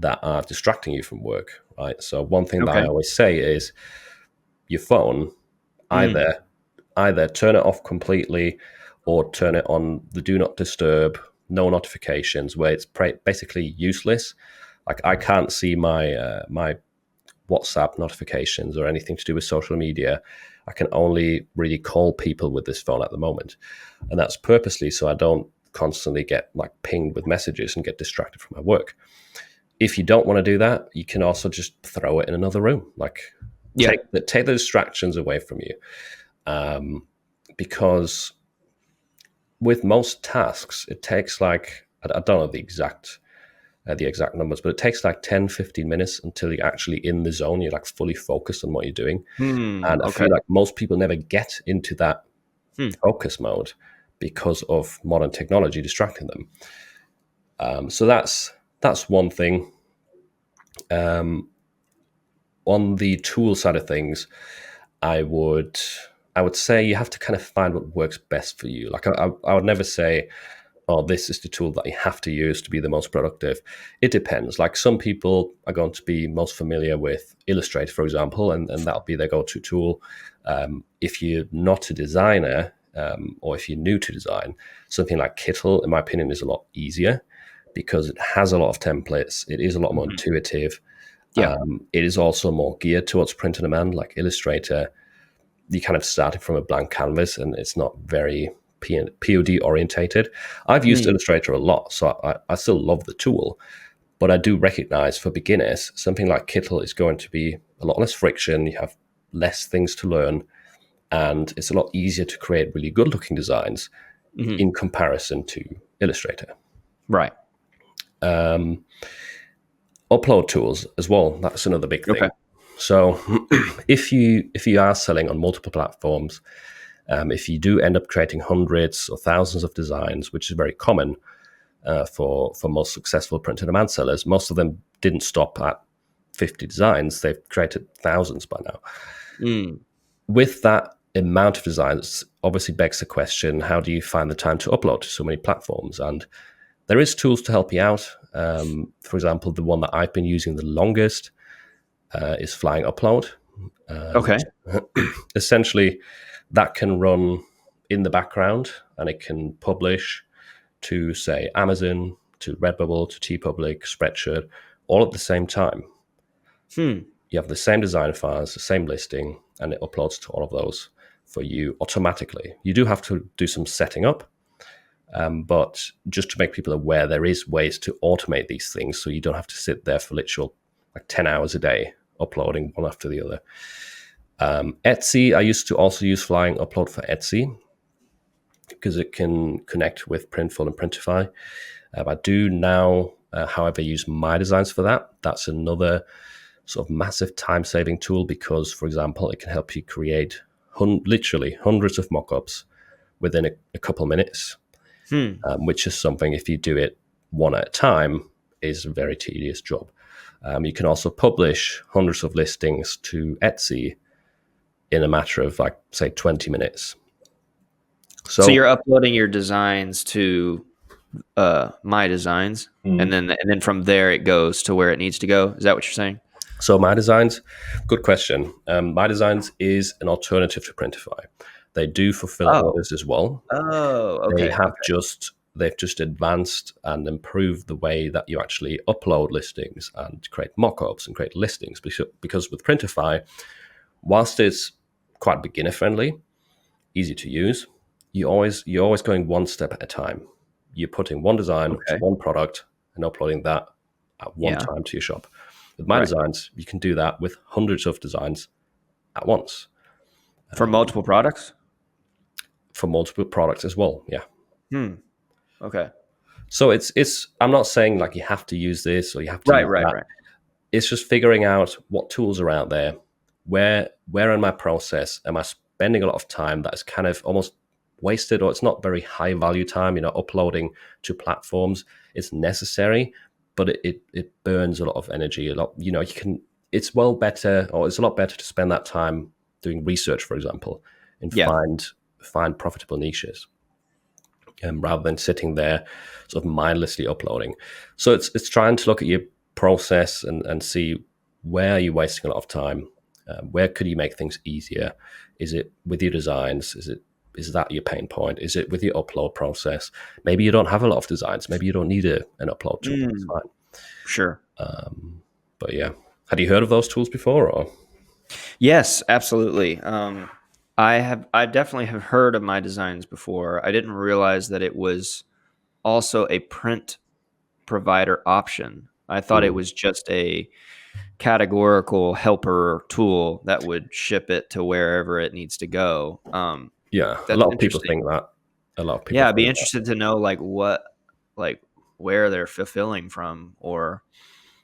that are distracting you from work, right? So one thing that I Okay. always say is your phone, Mm, either turn it off completely or turn it on the do not disturb, no notifications, where it's basically useless. Like I can't see my WhatsApp notifications or anything to do with social media. I can only really call people with this phone at the moment, and that's purposely so I don't constantly get like pinged with messages and get distracted from my work. If you don't want to do that, you can also just throw it in another room. Like Yeah. take the distractions away from you, because with most tasks, it takes like I don't know the exact numbers, but it takes like 10, 15 minutes until you're actually in the zone. You're like fully focused on what you're doing. And I Okay. feel like most people never get into that Hmm. focus mode because of modern technology distracting them. So that's one thing. On the tool side of things, I would I would say you have to kind of find what works best for you. Like I would never say, oh, this is the tool that you have to use to be the most productive. It depends. Like some people are going to be most familiar with Illustrator, for example, and that'll be their go-to tool. If you're not a designer, or if you're new to design, something like Kittl, in my opinion, is a lot easier because it has a lot of templates. It is a lot more Mhm. intuitive. Yeah. It is also more geared towards print on demand, like Illustrator. You kind of starting from a blank canvas, and it's not very POD orientated. I've used Hmm. Illustrator a lot, so I still love the tool, but I do recognize for beginners, something like Kittl is going to be a lot less friction. You have less things to learn, and it's a lot easier to create really good looking designs Hmm. in comparison to Illustrator. Right. Upload tools as well. That's another big Okay. thing. So if you are selling on multiple platforms, if you do end up creating hundreds or thousands of designs, which is very common for most successful print-on-demand sellers, most of them didn't stop at 50 designs. They've created thousands by now. Mm. With that amount of designs, obviously begs the question: how do you find the time to upload to so many platforms? And there is tools to help you out. For example, the one that I've been using the longest is Flying Upload, and Okay. essentially that can run in the background and it can publish to, say, Amazon, to Redbubble, to TeePublic, Spreadshirt, all at the same time. Hmm. You have the same design files, the same listing, and it uploads to all of those for you automatically. You do have to do some setting up, but just to make people aware, there is ways to automate these things so you don't have to sit there for literal like 10 hours a day uploading one after the other. Etsy, I used to also use Flying Upload for Etsy because it can connect with Printful and Printify. I do now, however, use My Designs for that. That's another sort of massive time-saving tool because, for example, it can help you create literally hundreds of mock-ups within a couple minutes, Hmm. which is something, if you do it one at a time, is a very tedious job. You can also publish hundreds of listings to Etsy in a matter of, like, say, 20 minutes. So So, you're uploading your designs to My Designs, and then from there it goes to where it needs to go. Is that what you're saying? so My Designs, good question. My Designs is an alternative to Printify. They do fulfill Oh. orders as well. Oh. They Okay. have Okay. just they've just advanced and improved the way that you actually upload listings and create mock-ups and create listings because with Printify, whilst it's quite beginner friendly, easy to use, you're always going one step at a time. You're putting one design to Okay. one product and uploading that at one Yeah. time to your shop. With My Right. Designs, you can do that with hundreds of designs at once For multiple products. for multiple products as well. Yeah. Hmm. Okay. So it's I'm not saying like you have to use this or you have to Right. use Right. that. Right. It's just figuring out what tools are out there. Where in my process am I spending a lot of time that is kind of almost wasted, or it's not very high value time? Uploading to platforms, it's necessary, but it burns a lot of energy. A lot, you can. It's well better, or it's a lot better to spend that time doing research, for example, and Yeah. find profitable niches, rather than sitting there sort of mindlessly uploading. So it's trying to look at your process and see where you're wasting a lot of time. Where could you make things easier? Is it with your designs? Is Is that your pain point? Is it with your upload process? Maybe you don't have a lot of designs. Maybe you don't need an upload tool. That's Mm, fine. sure. But yeah, had you heard of those tools before? Or Yes, absolutely. I definitely have heard of My Designs before. I didn't realize that it was also a print provider option. I thought it Mm, was just a categorical helper tool that would ship it to wherever it needs to go. yeah, a That's lot of people interesting. think that. A lot of people Yeah, I'd be think that. interested to know like what, like where they're fulfilling from, or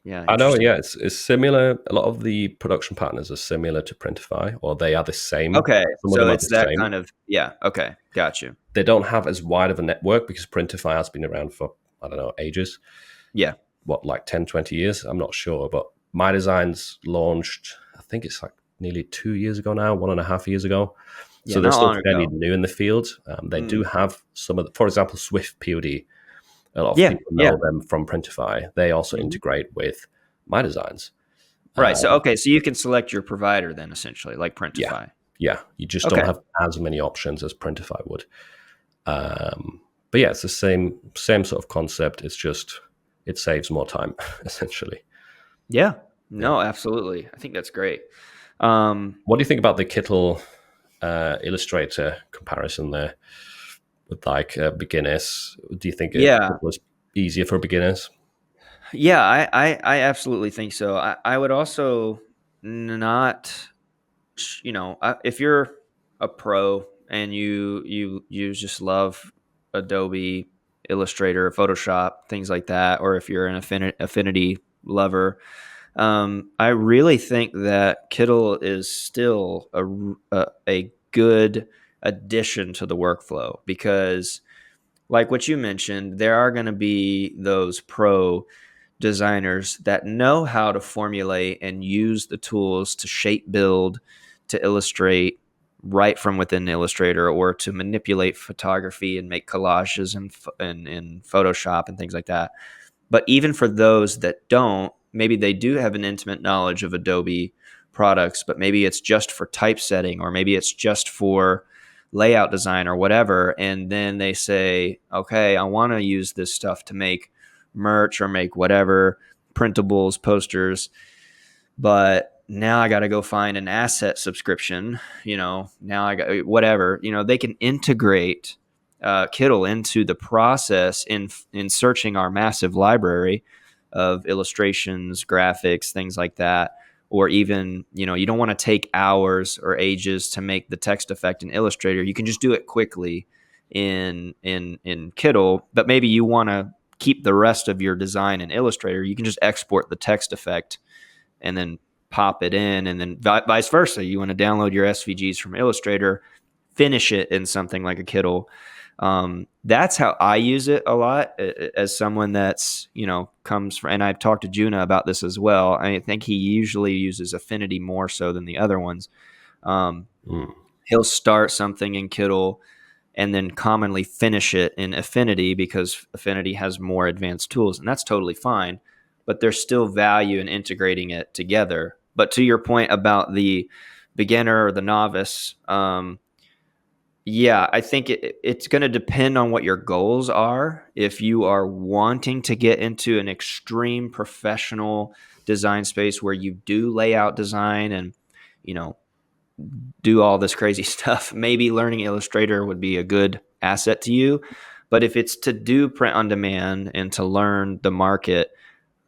yeah, I know, interesting. yeah, it's similar. A lot of the production partners are similar to Printify, or they are the same. Okay, Some of so them are the it's that same. kind of yeah. Okay, got you. They don't have as wide of a network because Printify has been around for, I don't know, ages. Yeah, What, like 10, 20 years? I'm not sure. But My Designs launched, I think it's like nearly 2 years ago now, 1.5 years ago. yeah, So they're not still long fairly ago. new in the field. They do Mm. have some of the, for example, Swift POD. A lot of Yeah, people yeah. know them from Printify. They also Mhm. integrate with My Designs. Right. So Um, okay, so you can select your provider then essentially, like yeah, Printify. yeah. You just don't Okay. have as many options as Printify would. Um, but yeah, it's the same sort of concept. It's just it saves more time essentially. Yeah. Yeah. No, absolutely. I think that's great. Um, What do you think about the Kittl Illustrator comparison there with like beginners? Do you think yeah. Kittl is easier for beginners? Yeah, I absolutely think so. I would also not, if you're a pro and you just love Adobe Illustrator, Photoshop, things like that, or if you're an affinity lover, I really think that Kittl is still a good addition to the workflow because, like what you mentioned, there are going to be those pro designers that know how to formulate and use the tools to shape, build, to illustrate right from within Illustrator, or to manipulate photography and make collages in Photoshop and things like that. But even for those that don't, maybe they do have an intimate knowledge of Adobe products, but maybe it's just for typesetting, or maybe it's just for layout design or whatever. And then they say, okay, I want to use this stuff to make merch or make whatever, printables, posters, but now I got to go find an asset subscription. Now I got whatever. They can integrate Kittl into the process in searching our massive library of illustrations, graphics, things like that. Or even, you don't want to take hours or ages to make the text effect in Illustrator. You can just do it quickly in Kittl, but maybe you want to keep the rest of your design in Illustrator. You can just export the text effect and then pop it in, and then vice versa. You want to download your SVGs from Illustrator, finish it in something like a Kittl. That's how I use it a lot as someone that's, comes from, and I've talked to Juna about this as well. I think he usually uses Affinity more so than the other ones. Um, Mm. he'll start something in Kittl and then commonly finish it in Affinity because Affinity has more advanced tools, and that's totally fine. But there's still value in integrating it together. But to your point about the beginner or the novice, yeah, I think it's going to depend on what your goals are. If you are wanting to get into an extreme professional design space where you do layout design and, you know, do all this crazy stuff, maybe learning Illustrator would be a good asset to you. But if it's to do print on demand and to learn the market,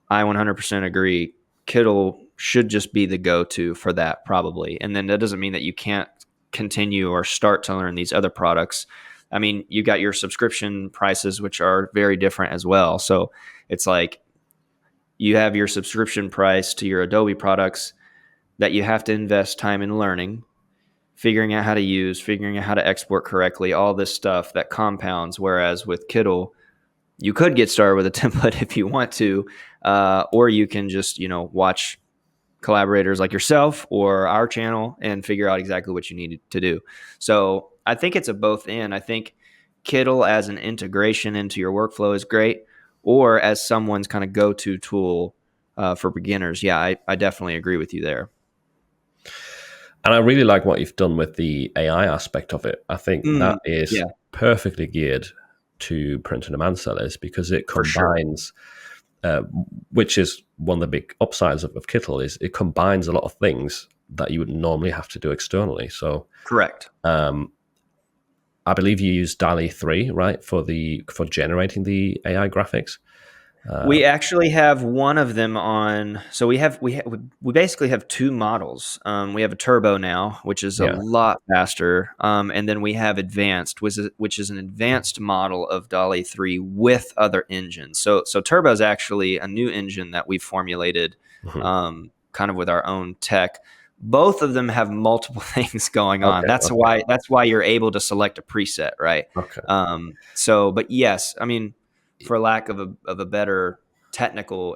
I 100% agree. Kittl should just be the go-to for that, probably. And then that doesn't mean that you can't continue or start to learn these other products. I mean, you got your subscription prices, which are very different as well. So it's like you have your subscription price to your Adobe products that you have to invest time in learning, figuring out how to use, figuring out how to export correctly, all this stuff that compounds. Whereas with Kittl, you could get started with a template if you want to, or you can just, watch collaborators like yourself or our channel and figure out exactly what you need to do. So I think it's a both and. I think Kittl as an integration into your workflow is great, or as someone's kind of go-to tool for beginners. Yeah, I definitely agree with you there. And I really like what you've done with the AI aspect of it. I think that Mm, is yeah, perfectly geared to print on demand sellers because it for sure. combines, uh, which is one of the big upsides of Kittl, is it combines a lot of things that you would normally have to do externally. So Correct. um, I believe you use DALI 3, right, for generating the AI graphics. Uh, We actually have one of them on. So we basically have two models. We have a turbo now, which is a yeah. lot faster, and then we have advanced, which is an advanced model of Dolly 3 with other engines. So turbo is actually a new engine that we formulated, Mhm. kind of with our own tech. Both of them have multiple things going on. Okay. That's Okay. why you're able to select a preset, right? Okay. But yes, I mean, for lack of a better technical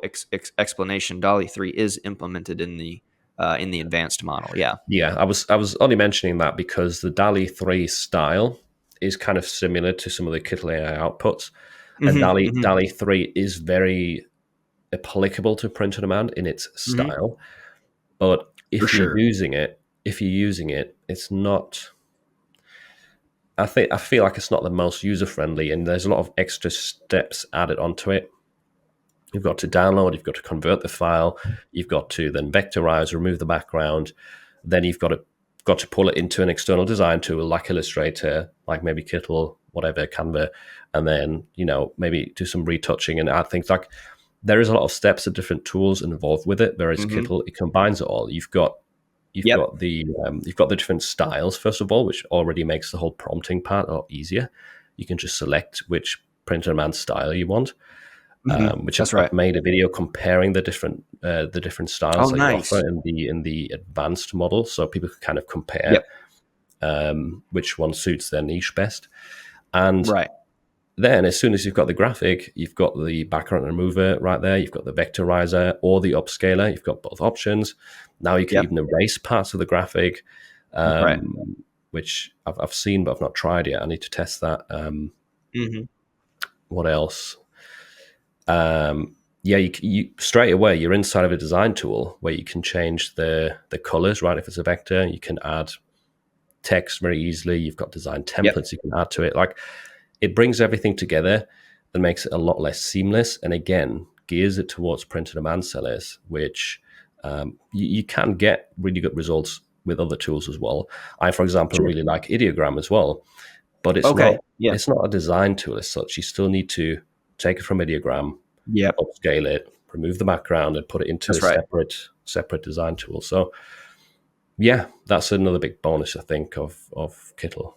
explanation, Dolly 3 is implemented in the advanced model. Yeah. Yeah, I was only mentioning that because the DALI 3 style is kind of similar to some of the Kittl AI outputs. And Hmm. Hmm. DALI 3 is very applicable to print on demand in its Hmm. style. But For sure. if you're using it, it's not. I feel like it's not the most user friendly, and there's a lot of extra steps added onto it. You've got to download, you've got to convert the file, you've got to then vectorize, remove the background, then you've got to pull it into an external design tool like Illustrator, like maybe Kittl, whatever, Canva, and then maybe do some retouching and add things like. There is a lot of steps and different tools involved with it. Whereas Hmm. Kittl, it combines it all. Yep. You've got the different styles first of all, which already makes the whole prompting part a lot easier. You can just select which print on demand style you want, Hmm. which That's I've right. made a video comparing the different styles Oh, that you offer nice. in the advanced model, so people can kind of compare Yep. which one suits their niche best. And Right. then, as soon as you've got the graphic, you've got the background remover right there. You've got the vectorizer or the upscaler. You've got both options. Now you can Yep. even erase parts of the graphic, Right. which I've seen but I've not tried yet. I need to test that. Hmm. What else? Yeah, you straight away you're inside of a design tool where you can change the colors. Right, if it's a vector, you can add text very easily. You've got design Yep. templates you can add to it. Like it brings everything together and makes it a lot less seamless. And again, gears it towards print on demand sellers, which you can get really good results with other tools as well. I, for example, Sure. really like Ideogram as well, but Okay. Yeah. it's not a design tool as such. You still need to take it from Ideogram, Yep. upscale it, remove the background, and put it into a That's right. separate design tool. So yeah, that's another big bonus I think of Kittl.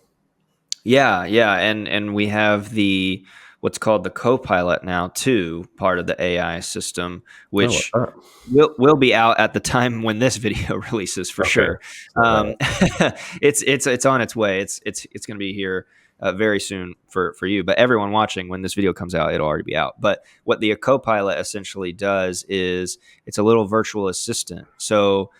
Yeah, yeah, and we have the what's called the Copilot now too, part of the AI system, Oh, what's which that? will be out at the time when this video releases for Okay, sure. it's not there. It's on its way. It's going to be here very soon for you. But everyone watching, when this video comes out, it'll already be out. But what the Copilot essentially does is it's a little virtual assistant. So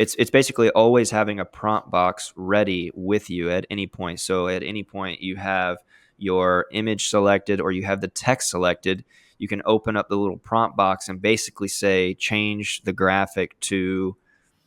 it's basically always having a prompt box ready with you at any point. So at any point you have your image selected or you have the text selected, you can open up the little prompt box and basically say change the graphic to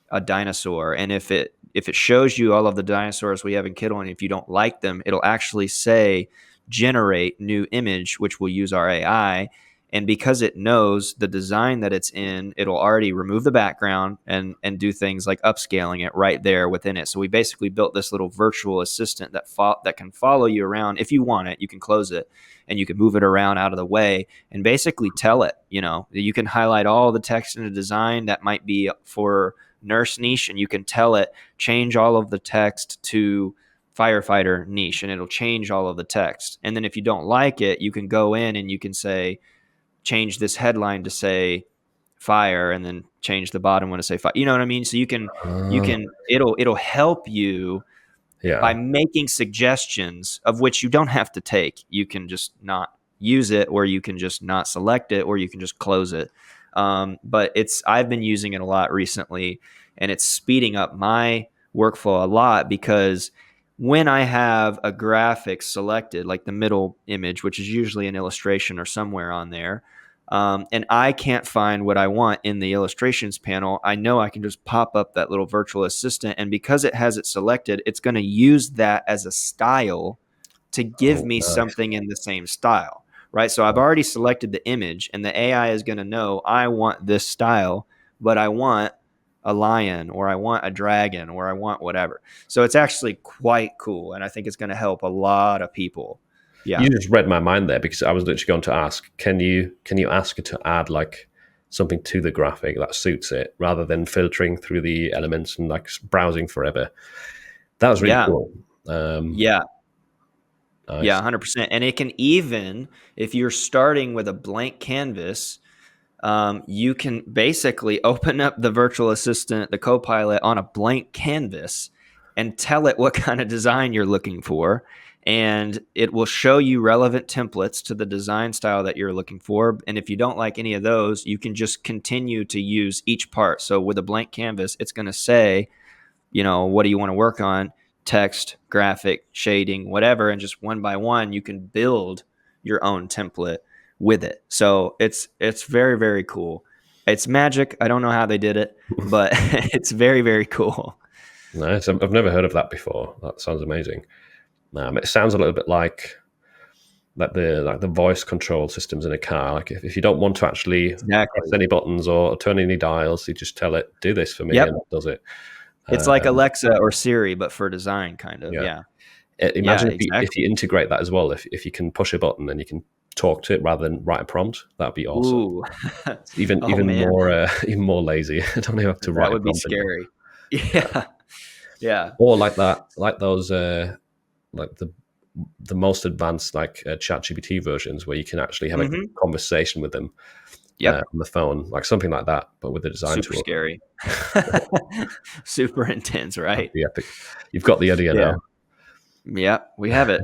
a dinosaur. And if it shows you all of the dinosaurs we have in Kittl, and if you don't like them, it'll actually say generate new image, which will use our AI. And because it knows the design that it's in, it'll already remove the background and do things like upscaling it right there within it. So we basically built this little virtual assistant that can follow you around. If you want it, you can close it and you can move it around out of the way and basically tell it. You can highlight all the text in a design that might be for nurse niche, and you can tell it change all of the text to firefighter niche, and it'll change all of the text. And then if you don't like it, you can go in and you can say change this headline to say fire, and then change the bottom one to say fire. You know what I mean? So you Oh, can it'll help you by yeah. making suggestions of which you don't have to take. You can just not use it, or you can just not select it, or you can just close it. But I've been using it a lot recently, and it's speeding up my workflow a lot because when I have a graphic selected, like the middle image, which is usually an illustration or somewhere on there, and I can't find what I want in the illustrations panel, I know I can just pop up that little virtual assistant. And because it has it selected, it's going to use that as a style to give Oh, me nice. something in the same style, right? So I've already selected the image, and the AI is going to know I want this style, but I want a lion, or I want a dragon, or I want whatever. So it's actually quite cool, and I think it's going to help a lot of people. Yeah. You just read my mind there because I was literally going to ask, can you ask it to add like something to the graphic that suits it rather than filtering through the elements and like browsing forever? That was really Yeah. cool. Yeah. Yeah, Nice. 100%. And it can even, if you're starting with a blank canvas, you can basically open up the virtual assistant, the Copilot, on a blank canvas and tell it what kind of design you're looking for. And it will show you relevant templates to the design style that you're looking for. And if you don't like any of those, you can just continue to use each part. So with a blank canvas, it's going to say, what do you want to work on? Text, graphic, shading, whatever. And just one by one, you can build your own template with it. So it's very, very cool. It's magic. I don't know how they did it, but it's very, very cool. Nice. I've never heard of that before. That sounds amazing. It sounds a little bit like the voice control systems in a car. Like if you don't want to actually press Exactly. any buttons or turn any dials, you just tell it, do this for me, Yep. and it does it. It's like Um, Alexa or Siri, but for design, kind of. yeah. Yeah. Yeah, Imagine if you exactly. integrate that as well. If you can push a button and you can talk to it rather than write a prompt, that'd be awesome. Ooh. It's even Oh, even man. more even more lazy. I don't even have to That write a would be prompt anymore. scary. Yeah. Yeah. Or like that, like those like the most advanced like ChatGPT versions where you can actually have a Hmm. conversation with them Yep. on the phone, like something like that, but with the design Super tool. scary. Super intense, That'd right? be epic. You've got the idea Yeah. now. Yeah, we have it.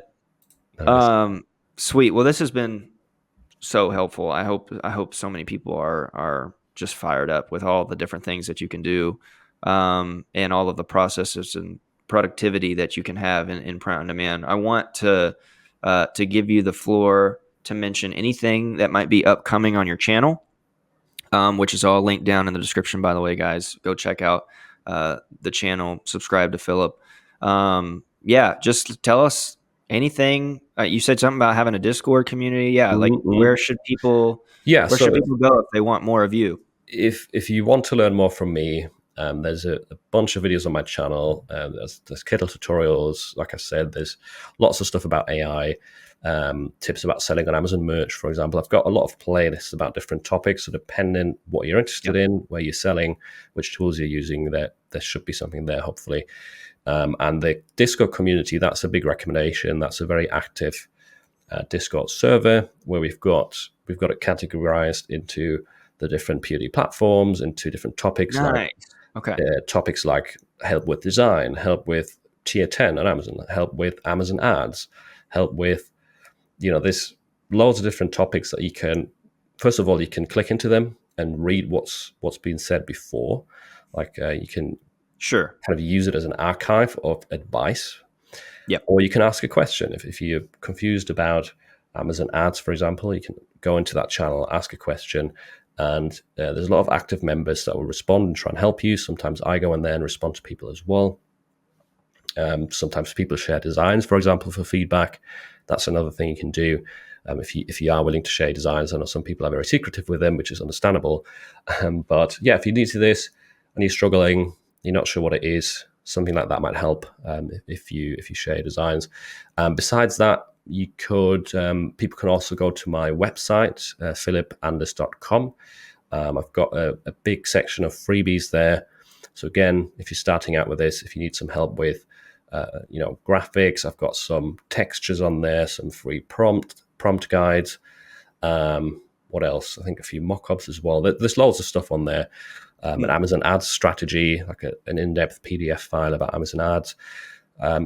Nice. Um, Sweet. Well, this has been so helpful. I hope so many people are just fired up with all the different things that you can do, and all of the processes and productivity that you can have in print on demand. I want to give you the floor to mention anything that might be upcoming on your channel, which is all linked down in the description. By the way, guys, go check out the channel. Subscribe to Philip. Yeah, just tell us anything. You said something about having a Discord community. Yeah, like Mm-hmm. Yeah. where So should people go if they want more of you? if you want to learn more from me, there's a bunch of videos on my channel. There's Kittl tutorials. Like I said, there's lots of stuff about AI, tips about selling on Amazon merch, for example. I've got a lot of playlists about different topics. So depending what you're interested Yep. in, where you're selling, which tools you're using, there should be something there, hopefully. And the Discord community, that's a big recommendation. That's a very active Discord server where we've got it categorized into the different POD platforms, into different Nice. Okay. topics like help with design, help with tier 10 on Amazon, help with Amazon ads, help with there's loads of different topics that you can. First of all, you can click into them and read what's been said before. Like you can Sure. kind of use it as an archive of advice, Yep. or you can ask a question. If you're confused about Amazon ads, for example, you can go into that channel, ask a question, and there's a lot of active members that will respond and try and help you. Sometimes I go in there and respond to people as well. Sometimes people share designs, for example, for feedback. That's another thing you can do. If you are willing to share designs, I know some people are very secretive with them, which is understandable. But yeah, if you're new to this and you're struggling, you're not sure what it is, something like that might help if you share designs. Besides that, you could people can also go to my website, philipanders.com. I've got a big section of freebies there. So again, if you're starting out with this, if you need some help with graphics, I've got some textures on there, some free prompt guides. What else? I think a few mock-ups as well. There's loads of stuff on there. An Amazon ads strategy, like an in-depth PDF file about Amazon ads.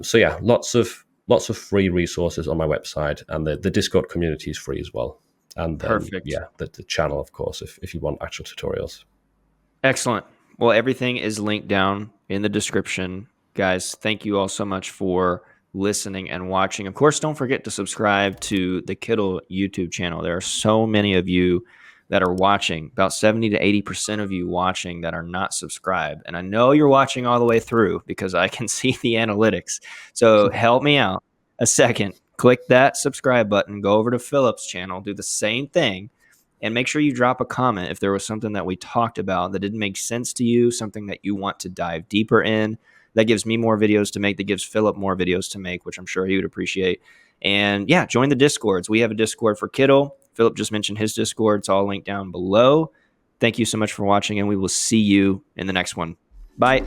So yeah, lots of free resources on my website, and the Discord community is free as well. And then Perfect. yeah, the channel, of course, if you want actual tutorials. Excellent. Well, everything is linked down in the description. Guys, thank you all so much for listening and watching. Of course, don't forget to subscribe to the Kittl YouTube channel. There are so many of you that are watching, about 70 to 80% of you watching that are not subscribed. And I know you're watching all the way through because I can see the analytics. So help me out a second. Click that subscribe button, go over to Philip's channel, do the same thing, and make sure you drop a comment if there was something that we talked about that didn't make sense to you, something that you want to dive deeper in. That gives me more videos to make, that gives Philip more videos to make, which I'm sure he would appreciate. And yeah, join the Discords. We have a Discord for Kittl. Philip just mentioned his Discord. It's all linked down below. Thank you so much for watching, and we will see you in the next one. Bye.